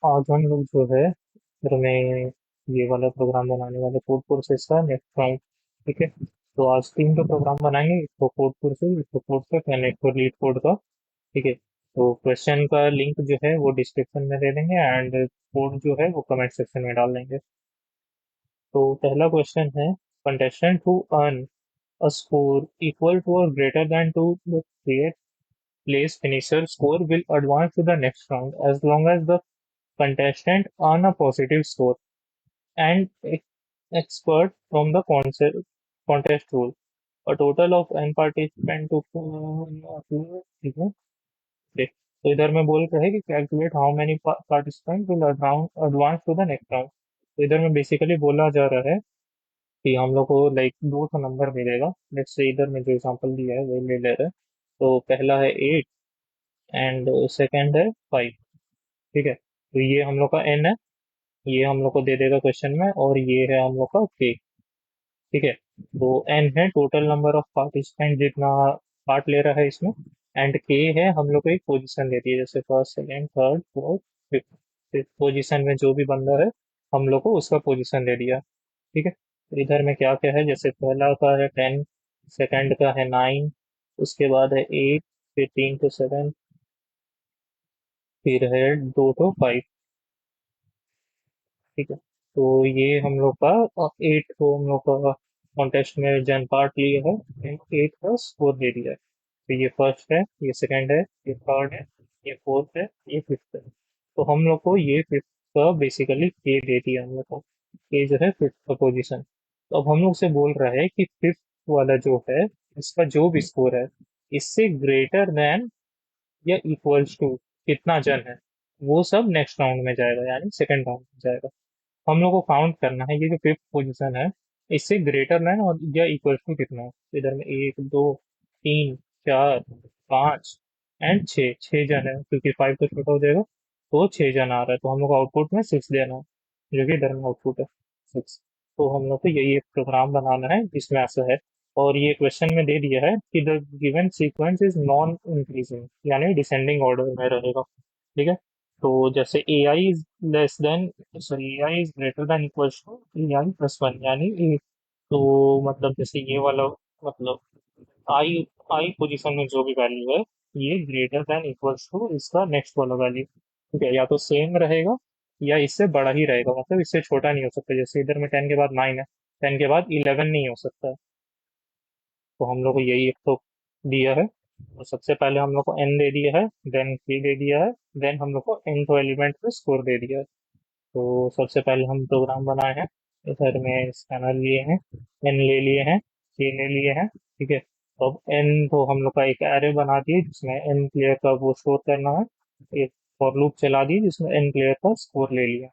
आज हम लोग जो है फिर में ये वाला प्रोग्राम बनाने वाले कोड कोर्सेज का नेक्स्ट राउंड। ठीक है, तो आज तीन तो प्रोग्राम बनाएंगे, एक तो कोड कोर्सेज, एक तो कोड सेट एंड एक तो लीड कोड का। ठीक है, तो क्वेश्चन का लिंक जो है वो डिस्क्रिप्शन में दे देंगे एंड कोड जो है वो कमेंट सेक्शन में डाल देंगे। तो पहला क्वेश्चन है, contestant who earn a score equal to और greater than to the create place finisher score will advance to the next round as long as the contestant earn a positive score and expert from the contest rule. A total of n participant to ठीक है। देख, तो इधर में बोल रहे हैं कि calculate how many participant will advance to the next round. तो इधर में बेसिकली बोला जा रहा है कि हम लोग को लाइक दो तो नंबर मिलेगा। लेट्स से इधर में जो एग्जांपल दिया है वो ले ले रहे हैं। तो पहला है 8 एंड सेकंड है 5। ठीक है, तो ये हम लोग का n है, ये हम लोग को दे देगा क्वेश्चन में, और ये है हम लोग का k। ठीक है, तो n है टोटल नंबर ऑफ पार्टिसिपेंट जितना पार्ट ले रहा है इसमें, एंड k है हम लोग को एक पोजीशन देती है, जैसे first second third fourth fifth. Fifth position में जो भी बंदा है हम लोग को उसका पोजीशन दे दिया। ठीक है, तो इधर में क्या क्या है, जैसे पहला का है 10, सेकंड का है 9, उसके बाद है 8, फिर 3 to 7, फिर है 2 to 5। ठीक है, तो ये हम लोग का 8 को हम लोग का कॉन्टेस्ट में जन पार्ट लिए है, 8 का स्कोर दे दिया है। तो ये फर्स्ट है, ये सेकंड है, ये थर्ड है, ये फोर्थ है, ये फिफ्थ है। तो हम लोग को ये फिफ्थ का बेसिकली के दे दिया हम लोग को, के जो है फिफ्थ का पोजीशन। तो अब हम लोग से बोल रहा है कि फिफ्थ वाला जो है इसका जो भी स्कोर है इससे ग्रेटर देन या इक्वल्स टू कितना जन है, वो सब नेक्स्ट राउंड में जाएगा, यानी सेकंड राउंड में जाएगा। हम लोग को काउंट करना है ये जो फिफ्थ पोजीशन है इससे ग्रेटर देन और या इक्वल टू कितना है। तो इधर में एक दो तीन चार पाँच एंड छः, छः जन है क्योंकि फाइव तो छोटा हो जाएगा, तो छः जन आ रहा है, तो हम लोग को आउटपुट में सिक्स देना है, जो कि इधर में आउटपुट है सिक्स। तो हम लोग को यही एक प्रोग्राम बनाना है जिसमें ऐसा है। और ये क्वेश्चन में दे दिया है कि the given sequence is non increasing, यानी डिसेंडिंग ऑर्डर में रहेगा। ठीक है, तो जैसे a i is less than, sorry a i is greater than equals to a i plus one, यानी ए। तो मतलब जैसे ये वाला, मतलब आई आई पोजीशन में जो भी वैल्यू है ये ग्रेटर देन इक्वल्स टू इसका नेक्स्ट वाला वैल्यू। ठीक है, या तो सेम रहेगा या इससे बड़ा ही रहेगा, मतलब इससे छोटा नहीं हो सकता। जैसे इधर में 10 के बाद 9 है, 10 के बाद 11 नहीं हो सकता। तो हम लोग को यही एक तो दिया है। तो सबसे पहले हम लोग को n दे दिया है, देन k दे दिया है, देन हम लोग को n तो एलिमेंट पे स्कोर दे दिया है। तो सबसे पहले हम प्रोग्राम बनाए हैं, इधर में स्कैनर लिए हैं, n ले लिए हैं, k ले लिए हैं। ठीक है, तो अब n तो हम लोग का एक एरे बना दिए जिसमें n प्लेयर का वो स्कोर करना है। एक फॉर लूप चला दी जिसमें n प्लेयर का स्कोर ले लिया।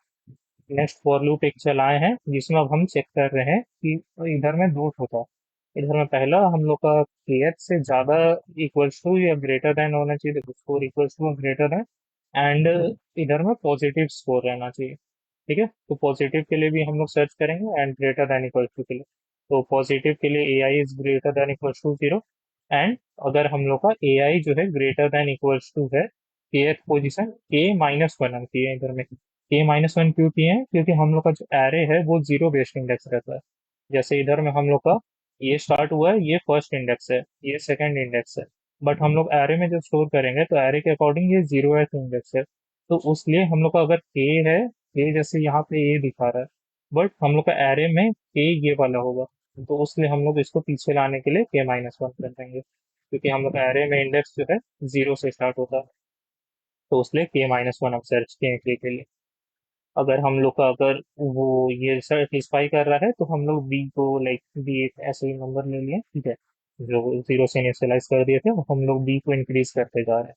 नेक्स्ट फॉर लूप एक चलाए हैं जिसमें अब हम चेक कर रहे हैं कि इधर में दो होता, इधर में पहला हम लोग का kth से ज्यादा इक्वल्स टू या ग्रेटर देन होना चाहिए, देखो score equals to greater than, and इधर में पॉजिटिव स्कोर रहना चाहिए। ठीक है, तो पॉजिटिव के लिए भी हम लोग सर्च करेंगे and greater than equals to के लिए। तो पॉजिटिव के लिए a i is greater than equals to zero, and अगर हम लोग का ए आई जो है ग्रेटर देन इक्वल्स टू है, kth पोजीशन के माइनस वन हम किए हैं इधर में। के माइनस वन क्यों किए हैं, क्योंकि हम लोग का जो एरे है वो जीरो बेस्ड इंडेक्स रहता है। जैसे इधर में हम लोग का ये स्टार्ट हुआ है, ये फर्स्ट इंडेक्स है, ये सेकंड इंडेक्स है, बट हम लोग एरे में जब स्टोर करेंगे तो एरे के अकॉर्डिंग ये जीरो इंडेक्स है। तो उसलिए हम लोग का अगर के है, के जैसे यहाँ पे ए दिखा रहा है, बट हम लोग का एरे में के ये वाला होगा, तो उसलिए हम लोग इसको पीछे लाने के लिए के माइनस वन कर देंगे, क्योंकि हम लोग का एरे में इंडेक्स जो है जीरो से स्टार्ट होता है। तो उसलिए के माइनस वन हम सर्च किए के लिए। अगर हम लोग का अगर वो ये सेटिस्फाई कर रहा है तो हम लोग बी को लाइक बी एक ऐसे ही नंबर ले लिए, ठीक है, जो जीरो से इनिशियलाइज कर दिए थे, हम लोग बी को इंक्रीज करते जा रहे हैं।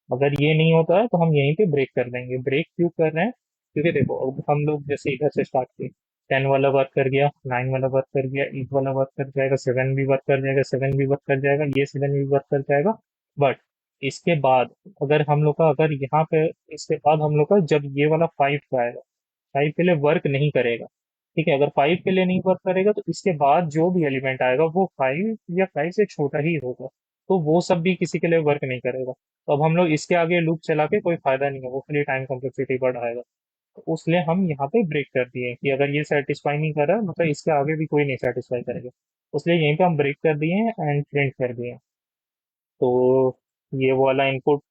अगर ये नहीं होता है तो हम यहीं पे ब्रेक कर देंगे। ब्रेक क्यों कर रहे हैं, क्योंकि देखो अब हम लोग जैसे इधर से स्टार्ट किए, 10 वाला वर्क कर गया, 9 वाला वर्क कर गया, 8 वाला वर्क कर जाएगा, 7 भी वर्क कर जाएगा, 7 भी वर्क कर जाएगा, ये 7 भी वर्क कर जाएगा। बट इसके बाद अगर हम लोग का अगर यहाँ पे, इसके बाद हम लोग का जब ये वाला 5 का आएगा, 5 के लिए वर्क नहीं करेगा। ठीक है, अगर 5 के लिए नहीं वर्क करेगा तो इसके बाद जो भी एलिमेंट आएगा वो 5 या 5 से छोटा ही होगा, तो वो सब भी किसी के लिए वर्क नहीं करेगा। तो अब हम लोग इसके आगे लूप चला के कोई फायदा नहीं है, वो खाली टाइम कॉम्प्लेक्सिटी बढ़ाएगा। तो उसलिए हम यहाँ पे ब्रेक कर दिए कि अगर ये सेटिस्फाई नहीं कर रहा मतलब इसके आगे भी कोई नहीं सेटिस्फाई करेगा, इसलिए यहीं पे हम ब्रेक कर दिए हैं एंड प्रिंट कर दिए हैं। तो ये वाला इनपुट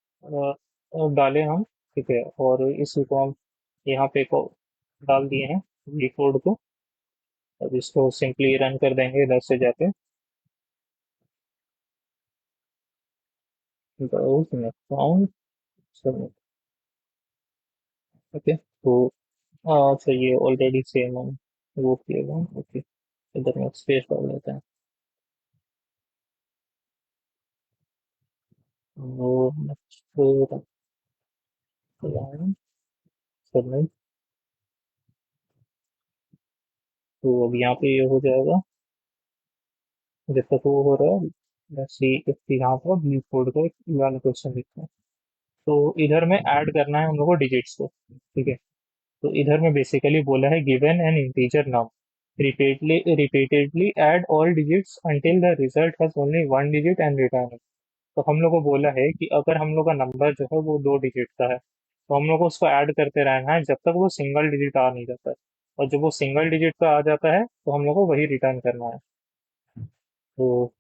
डाले हम, ठीक है, और इसी को हम यहाँ पे को डाल दिए हैं ये कोड को। अब इसको सिंपली रन कर देंगे इधर से जाके। Found submit. ओके, तो अच्छा ये ऑलरेडी सेम हम वो किए हुए हैं। ओके, इधर में स्पेस डाल देते हैं। वो नेक्स्ट लाइन सबमिट। तो अब यहाँ पे ये हो जाएगा जब तक वो हो रहा है। लेट्स सी इफ यहाँ पर ब्लू कोड का एक वाला क्वेश्चन लिखते हैं। तो इधर में ऐड करना है हम लोग को डिजिट्स को, ठीक है। तो इधर में बेसिकली बोला है given n integer num repeatedly add all digits until the result has only one digit and return it. तो हम लोग को बोला है कि अगर हम लोग का नंबर जो है वो 2 डिजिट का है तो हम लोग को उसको ऐड करते रहना है जब तक वो सिंगल डिजिट आ नहीं जाता है। और जब वो सिंगल डिजिट का आ जाता है तो हम लोग को वही रिटर्न करना है। तो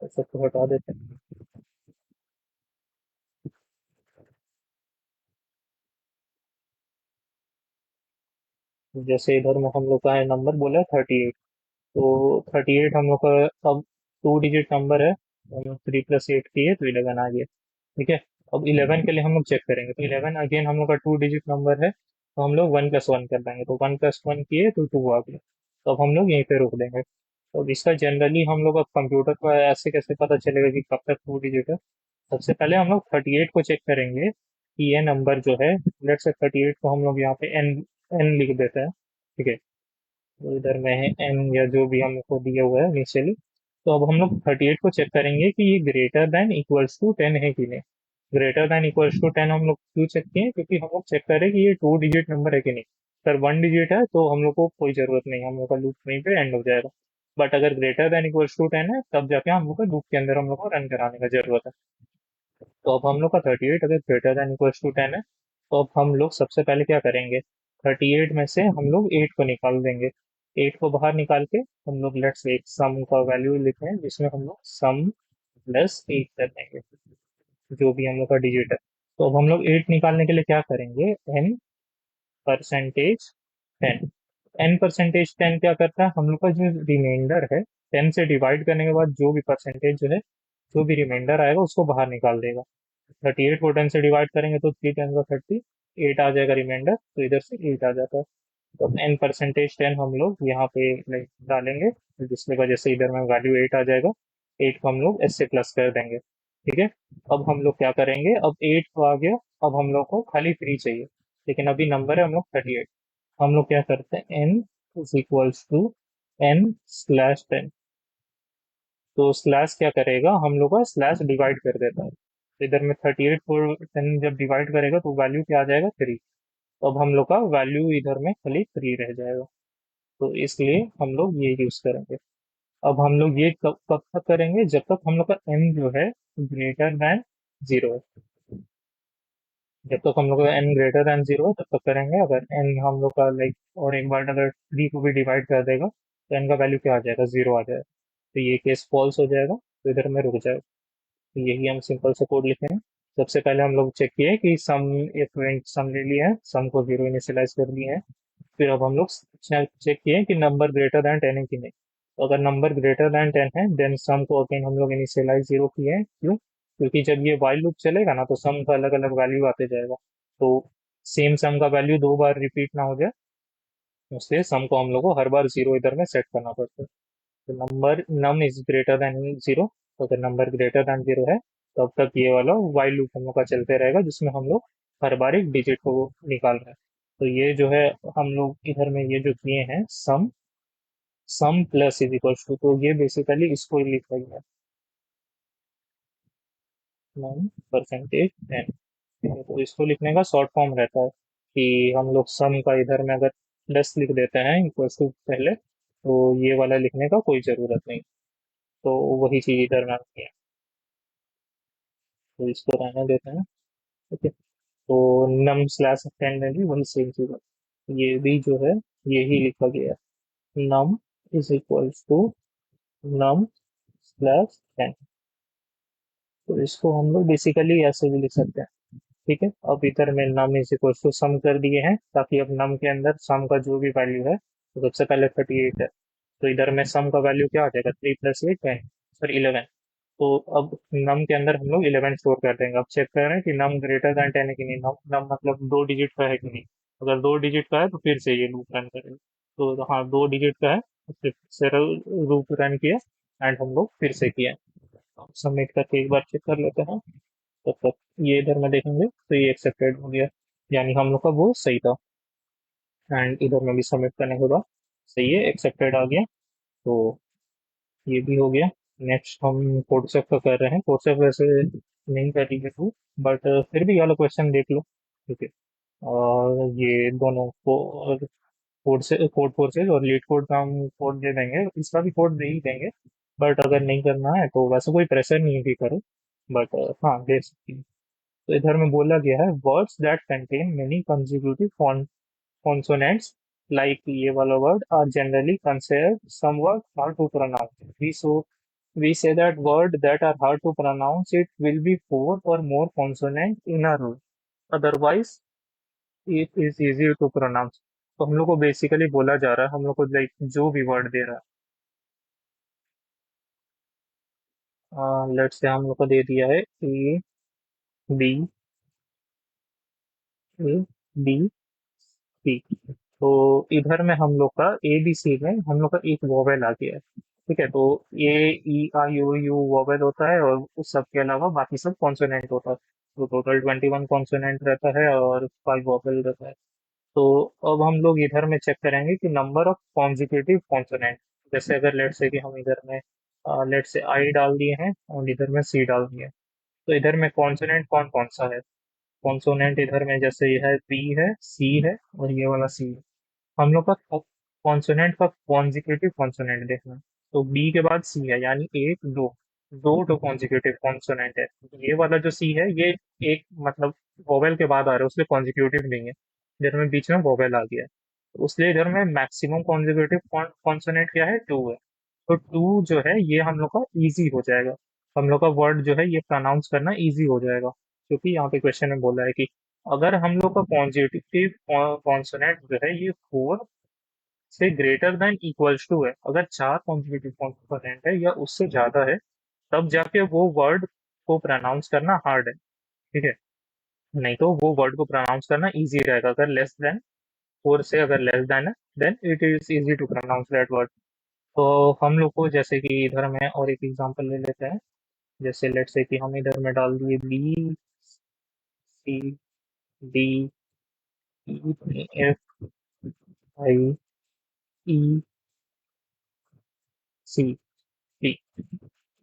सबको हटा देते हैं। जैसे इधर में हम लोग का है नंबर बोला है 38। तो 38 हम लोग का अब 2 डिजिट नंबर है, तो हम लोग 3 + 8 किए तो 11 आ गया, ठीक है। अब 11 के लिए हम लोग चेक करेंगे तो 11 अगेन हम लोग का 2 डिजिट नंबर है, तो हम लोग 1 + 1 कर देंगे, तो 1 + 1 किए तो 2 आ गया। तो अब हम लोग यहीं पे रोक देंगे। तो इसका जनरली हम लोग अब कंप्यूटर को ऐसे कैसे पता चलेगा कि कब तक 2 डिजिट है। सबसे पहले हम लोग 38 को चेक करेंगे कि ये नंबर जो है, लेट से 38 को हम लोग यहाँ पे एन एन लिख देते हैं, ठीक है। तो इधर में है एन या जो भी हमको दिया हुआ है इनिशियली। तो अब हम लोग 38 को चेक करेंगे कि ये ग्रेटर देन इक्वल्स टू 10 है कि नहीं। ग्रेटर देन इक्वल्स टू 10 हम लोग क्यों चेक किए, क्योंकि हम लोग चेक करें कि ये 2 डिजिट नंबर है कि नहीं। अगर 1 डिजिट है तो हम लोग को कोई जरूरत नहीं, हम लोग का लूप वहीं पे एंड हो जाएगा। बट अगर ग्रेटर देन इक्वल्स टू 10 है तब जाके हम लोग का लूप के अंदर हम लोग को रन कराने का जरूरत है। तो अब हम लोग का 38 अगर ग्रेटर देन इक्वल्स टू 10 है तो अब हम लोग सबसे पहले क्या करेंगे, 38 में से हम लोग 8 को निकाल देंगे। 8 को बाहर निकाल के हम लोग लेट्स एक सम का वैल्यू लिखे हैं जिसमें हम लोग सम प्लस 8 कर देंगे, जो भी हम लोग का डिजिट है। तो अब हम लोग 8 निकालने के लिए क्या करेंगे, एन परसेंटेज 10। एन परसेंटेज 10 क्या करता है, हम लोग का जो रिमाइंडर है 10 से डिवाइड करने के बाद जो भी परसेंटेज जो है, जो भी रिमाइंडर आएगा उसको बाहर निकाल देगा। 38 को 10 से डिवाइड करेंगे तो 3 × 10 = 30, 8 आ जाएगा रिमाइंडर, तो इधर से 8 आ जाता है। तो एन परसेंटेज 10 हम लोग यहाँ पे like, डालेंगे, जिसकी वजह से इधर में वैल्यू 8 आ जाएगा। 8 को हम लोग ऐसे प्लस कर देंगे, ठीक है। अब हम लोग क्या करेंगे, अब 8 तो आ गया, अब हम लोग को खाली 3 चाहिए, लेकिन अभी नंबर है हम लोग 38। हम लोग क्या करते हैं, N is equals to n/10। तो स्लैश क्या करेगा, हम लोग का स्लैश डिवाइड कर देता है, तो इधर में 38 को 10 जब डिवाइड करेगा तो वैल्यू क्या आ जाएगा, 3। तो अब हम लोग का वैल्यू इधर में खाली 3 रह जाएगा। तो इसलिए हम लोग ये यूज करेंगे। अब हम लोग ये कब कब तक करेंगे, जब तक हम लोग का n जो है ग्रेटर देन 0 है। जब तक हम लोग का n ग्रेटर देन 0 है तब तक करेंगे। अगर n हम लोग का लाइक और एक बार अगर 3 को भी डिवाइड कर देगा तो n का वैल्यू क्या आ जाएगा, 0 आ जाएगा। तो ये केस फॉल्स हो जाएगा, तो इधर में रुक जाएगा। तो यही हम सिंपल से कोड लिखे हैं। सबसे पहले हम लोग चेक किए कि सम, एक सम ले लिया है, सम को 0 इनिशियलाइज कर दिए हैं। फिर अब हम लोग चेक किए कि नंबर ग्रेटर देन 10 है कि नहीं। तो अगर नंबर ग्रेटर देन 10 है देन सम को अगेन हम लोग इनिशियलाइज 0 किए हैं। क्यों, क्योंकि जब ये वाइल लूप चलेगा ना तो सम का अलग अलग वैल्यू आते जाएगा। तो सेम सम का वैल्यू 2 बार रिपीट ना हो जाए, इसलिए सम को हम लोग को हर बार 0 इधर में सेट करना पड़ता है। तो number num is greater than 0। तो अगर नंबर ग्रेटर देन 0 है तब तक ये वाला वाइल लूप हम लोग का चलते रहेगा, जिसमें हम लोग हर बार एक डिजिट को निकाल रहे हैं। तो ये जो है हम लोग इधर में ये जो किए हैं सम, सम प्लस इज इक्वल टू, तो ये बेसिकली इसको ही लिखा गया है, नम परसेंटेज एन। तो इसको लिखने का शॉर्ट फॉर्म रहता है कि हम लोग सम का इधर में अगर प्लस लिख देते हैं इक्वल टू पहले, तो ये वाला लिखने का कोई जरूरत नहीं। तो वही चीज इधर में किया, तो इसको रहने देते हैं। ओके, तो नम स्लैश टेन में भी वही सेम चीज है। ये भी जो है यही लिखा गया है, num is equals to num plus 10। तो इसको हम लोग बेसिकली ऐसे भी लिख सकते हैं। ठीक है, अब इधर में नम इज इक्वल टू सम कर दिए हैं, ताकि अब नम के अंदर सम का जो भी वैल्यू है, तो सबसे पहले 38 है, तो इधर में सम का वैल्यू क्या आ जाएगा, 3 + 8 10, सॉरी 11। तो अब नम के अंदर हम लोग 11 स्टोर कर देंगे। अब चेक कर रहे हैं कि नम ग्रेटर देन 10 है कि नहीं, नम नम मतलब 2 डिजिट का है कि नहीं। अगर 2 डिजिट का है तो फिर से ये लूप रन करेंगे। तो हाँ, 2 डिजिट का है तो फिर से लूप रन किया, एंड हम लोग फिर से किया। सबमिट करके एक बार चेक कर लेते हैं। तब तक ये इधर में देखेंगे तो ये एक्सेप्टेड हो गया, यानी हम लोग का वो सही था। एंड इधर में भी सबमिट करने के बाद सही है, एक्सेप्टेड आ गया। तो ये भी हो गया। नेक्स्ट हम कोडसेफ का कर रहे हैं। कोडसेफ वैसे नहीं कर रही है तू, बट फिर भी ये वाला क्वेश्चन देख लो। ठीक है, और ये दोनों को कोड से कोड फोर्सेज और लीड कोड का हम कोड दे देंगे, इसका भी कोड दे ही देंगे। बट अगर नहीं करना है तो वैसे कोई प्रेशर नहीं है कि करो, बट हाँ दे सकती है। तो इधर में बोला गया है words that contain many consecutive consonants, like ये वाला word are generally considered somewhat hard to pronounce. We say that word that are hard to pronounce it will be four or more consonant in a row. Otherwise, it is easy to pronounce. तो हम लोग को basically बोला जा रहा है, हम लोग को लाइक जो भी वर्ड दे रहा है, लेट्स से हम लोग को दे दिया है बी ए बी सी। तो इधर में हम लोग का ए बी सी में हम लोग का एक वोवेल आ गया है। ठीक है, तो ए ई आई यू यू वोवेल होता है, और उस सब के अलावा बाकी सब कॉन्सोनेंट होता है। तो टोटल 21 कॉन्सोनेंट रहता है और 5 वोवेल रहता है। तो अब हम लोग इधर में चेक करेंगे कि नंबर ऑफ कॉन्जिक्यूटिव कॉन्सोनेंट। जैसे अगर लेट से कि हम इधर में लेट से आई डाल दिए हैं और इधर में सी डाल दिए हैं, तो इधर में कॉन्सोनेंट कौन कौन सा है। कॉन्सोनेंट इधर में जैसे ये है बी है सी है और ये वाला सी है। हम लोग का कॉन्सोनेंट का कॉन्जिक्यूटिव कॉन्सोनेंट देखना है। तो बी के बाद सी है, यानी एक दो, दो तो कॉन्जिक्यूटिव कॉन्सोनेंट है। ये वाला जो सी है ये एक मतलब वोवेल के बाद आ रहा है, उसलिए कॉन्जिक्यूटिव नहीं है। इधर में बीच में वोवेल आ गया है, तो उसलिए इधर में मैक्सिमम कॉन्जिक्यूटिव कॉन्सोनेंट क्या है, 2 है। तो 2 जो है ये हम लोग का इजी हो जाएगा। हम लोग का वर्ड जो है ये प्रोनाउंस करना इजी हो जाएगा, क्योंकि यहाँ पे क्वेश्चन में बोला है कि अगर हम लोग का कॉन्जिक्यूटिव कॉन्सोनेंट जो है ये 4 से ग्रेटर देन इक्वल्स टू है, अगर 4 कॉन्जिक्यूटिव कॉन्पोनेंट है या उससे ज्यादा है, तब जाके वो वर्ड को प्रोनाउंस करना हार्ड है। ठीक है, नहीं तो वो वर्ड को प्रोनाउंस करना इजी रहेगा। अगर लेस देन 4 से अगर लेस देन है, then it is easy to pronounce that word. तो हम लोग को जैसे कि इधर में और एक एग्जांपल ले लेते हैं। जैसे लेट से कि हम इधर में डाल दिए b c d e f i e c d.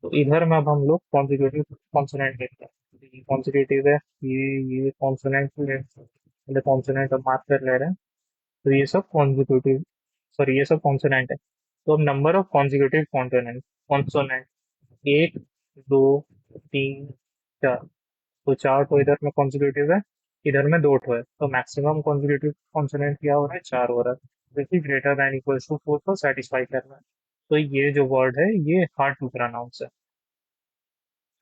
तो इधर में अब हम लोग कॉन्जिक्यूटिव कॉन्सोनेंट देखते हैं। तो ये कॉन्जिक्यूटिव है, ये कॉन्सोनेंट है, पहले कॉन्सोनेंट अब मार्क कर ले रहे हैं। तो ये सब कॉन्जिक्यूटिव, सॉरी ये सब कॉन्सोनेंट है। तो अब number of consecutive consonant consonant, एक दो तीन चार। तो चार तो इधर में कॉन्जिक्यूटिव है, इधर में दो ठो है, तो मैक्सिमम कॉन्जिक्यूटिव कॉन्सोनेंट क्या हो रहा है, चार हो रहा है। देखिए ग्रेटर देन इक्वल्स टू 4 को सेटिस्फाई करना है। तो ये जो वर्ड है ये हार्ड टू प्रोनाउंस है।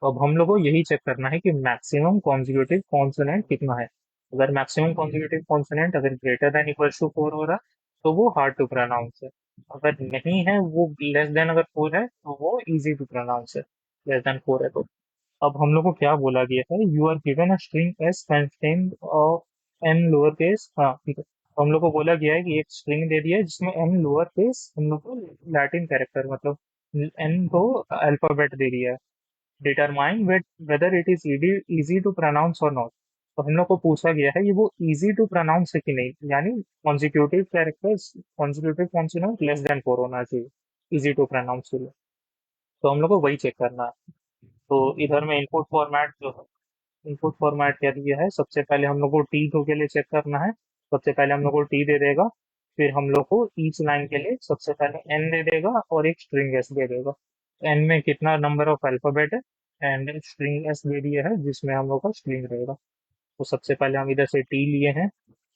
तो अब हम लोग को यही चेक करना है कि मैक्सिमम कॉन्जिक्यूटिव कॉन्सोनेंट कितना है। अगर मैक्सिमम कॉन्जिक्यूटिव कॉन्सोनेंट अगर ग्रेटर देन इक्वल्स टू 4 हो रहा है, तो वो हार्ड टू प्रोनाउंस है। अगर नहीं है, वो लेस देन अगर 4 है, तो वो इजी टू प्रोनाउंस है। लेस देन 4 है तो। अब हम लोग को क्या बोला गया है, you are given a string s content of n lower case, हाँ ठीक है। तो हम लोग को बोला गया है कि एक स्ट्रिंग दे दिया है जिसमें एन लोअर केस हम लोग को लैटिन कैरेक्टर मतलब एन को अल्फाबेट दे दिया है। Determine whether it is easy to pronounce और नॉट। तो हम लोग को पूछा गया है ये वो इजी टू प्रोनाउंस है कि नहीं, यानी consecutive characters consecutive consonant less than 4 होना चाहिए इजी टू प्रोनाउंस के लिए। तो हम लोग को वही चेक करना है। तो इधर में इनपुट फॉर्मेट जो है, इनपुट फॉर्मेट क्या दिया है, सबसे पहले हम लोग को टी टू के लिए चेक करना है। सबसे पहले हम लोग को टी दे देगा, फिर हम लोग को ईच लाइन के लिए सबसे पहले एन दे देगा और एक स्ट्रिंग एस दे देगा। एन में कितना नंबर ऑफ अल्फाबेट है, एंड स्ट्रिंग एस दे दिया है जिसमें हम लोग का स्ट्रिंग रहेगा। तो सबसे पहले हम इधर से टी लिए हैं,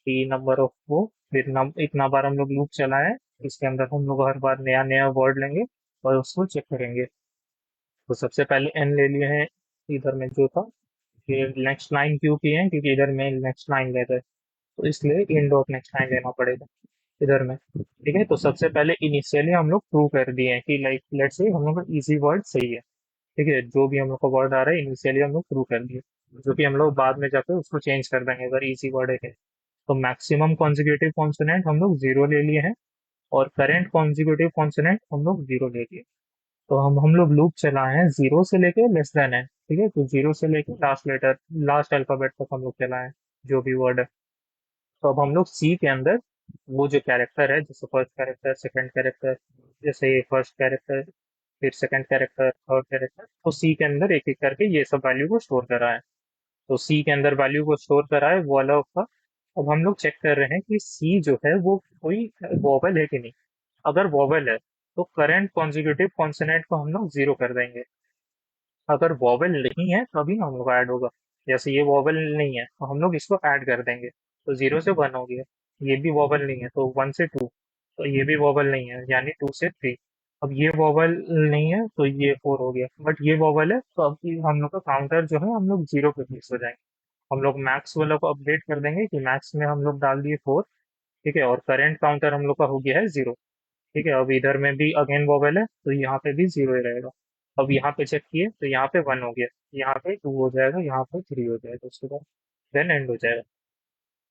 नंबर ऑफ वो, फिर इतना बार हम लोग लूप चलाएं, इसके अंदर हम लोग हर बार नया नया वर्ड लेंगे और उसको चेक करेंगे। तो सबसे पहले एन ले लिए हैं इधर में जो था, फिर नेक्स्ट लाइन क्यों की है क्योंकि इधर में नेक्स्ट लाइन ले रहे हैं, तो इसलिए इन डॉट नेक्स्ट लाइन लेना पड़ेगा इधर में। ठीक है, तो सबसे पहले इनिशियली हम लोग प्रूव कर दिए हैं कि लाइक लेट्स से हम लोग का इजी वर्ड सही है। ठीक है, जो भी हम लोग का वर्ड आ रहा है इनिशियली हम लोग प्रूव कर दिए, जो कि हम लोग बाद में जाकर उसको चेंज कर देंगे अगर इजी वर्ड है। तो मैक्सिमम कॉन्जिक्यूटिव कॉन्सोनेंट हम लोग जीरो ले लिए हैं, और करेंट कॉन्जिक्यूटिव कॉन्सोनेंट हम लोग जीरो ले लिए। तो हम लोग लूप चलाए हैं जीरो से लेके लेस देन है। ठीक है, तो जीरो से लेके लास्ट लेटर, लास्ट अल्फाबेट तक हम लोग चलाए हैं जो भी वर्ड है। तो अब हम लोग सी के अंदर वो जो कैरेक्टर है, जैसे फर्स्ट कैरेक्टर, सेकंड कैरेक्टर, जैसे फर्स्ट कैरेक्टर, फिर सेकंड कैरेक्टर, थर्ड कैरेक्टर, तो सी के अंदर एक एक करके ये सब वैल्यू को स्टोर करा है। तो सी के अंदर वैल्यू को स्टोर करा है वो वाला का। अब हम लोग चेक कर रहे हैं कि सी जो है वो कोई वोवेल है कि नहीं। अगर वोवेल है तो करंट कॉन्जिक्यूटिव कॉन्सोनेंट को हम लोग जीरो कर देंगे। अगर वॉवेल नहीं है तभी हम लोग ऐड होगा। जैसे ये वॉवेल नहीं है तो हम लोग इसको ऐड कर देंगे, तो जीरो से वन हो गया। ये भी वॉवेल नहीं है तो वन से टू, तो ये भी वॉवेल नहीं है यानी टू से थ्री। अब ये वॉवेल नहीं है तो ये फोर हो गया, बट ये वॉवेल है तो अब ये हम लोग का काउंटर जो है हम लोग जीरो पे फिक्स हो जाएंगे। हम लोग मैक्स वाला को अपडेट कर देंगे कि मैक्स में हम लोग डाल दिए फोर। ठीक है, और करेंट काउंटर हम लोग का हो गया है जीरो। ठीक है, अब इधर में भी अगेन वोवेल है तो यहाँ पे भी जीरो ही रहेगा। अब यहाँ पे चेक किए तो यहाँ पे वन हो गया, यहाँ पे टू हो जाएगा, यहाँ पे थ्री हो जाएगा, उसके बाद देन एंड हो जाएगा।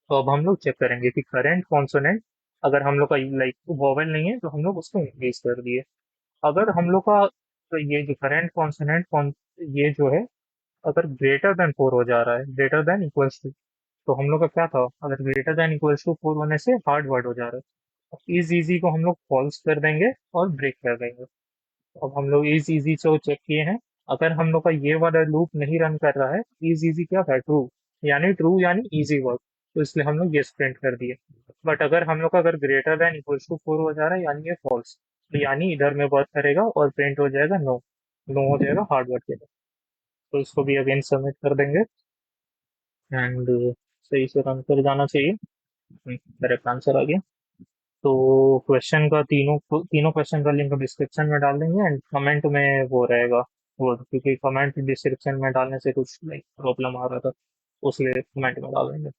तो अब हम लोग चेक करेंगे कि करेंट कॉन्सोनेंट, अगर हम लोग का लाइक वोवेल नहीं है तो हम लोग उसको इंक्रीज कर दिए। अगर हम लोग का तो ये जो करेंट कॉन्सोनेंट ये जो है अगर ग्रेटर देन फोर हो जा रहा है, ग्रेटर देन इक्वल्स टू, तो हम लोग का क्या था, अगर greater than equals to four होने से हार्ड वर्ड हो जा रहा है। इज इजी को हम लोग फॉल्स कर देंगे और ब्रेक कर देंगे। अब हम लोग इज इजी से चेक किए हैं। अगर हम लोग का ये वाला लूप नहीं रन कर रहा है, इज इजी क्या था, ट्रू यानी इजी वर्क, तो इसलिए हम लोग ये प्रिंट कर दिए। बट अगर हम लोग का अगर greater than equals to four हो जा रहा है यानी ये फॉल्स, तो यानी इधर में वर्क करेगा और प्रिंट हो जाएगा नो। नो हो जाएगा हार्ड वर्क के लिए। तो इसको भी अगेन सबमिट कर देंगे एंड सही से रन कर जाना चाहिए। करेक्ट आंसर आ गया। तो क्वेश्चन का तीनों तीनों क्वेश्चन का लिंक डिस्क्रिप्शन में डाल देंगे एंड कमेंट में वो रहेगा वो, क्योंकि कमेंट डिस्क्रिप्शन में डालने से कुछ लाइक प्रॉब्लम आ रहा था, उसलिए कमेंट में डाल देंगे।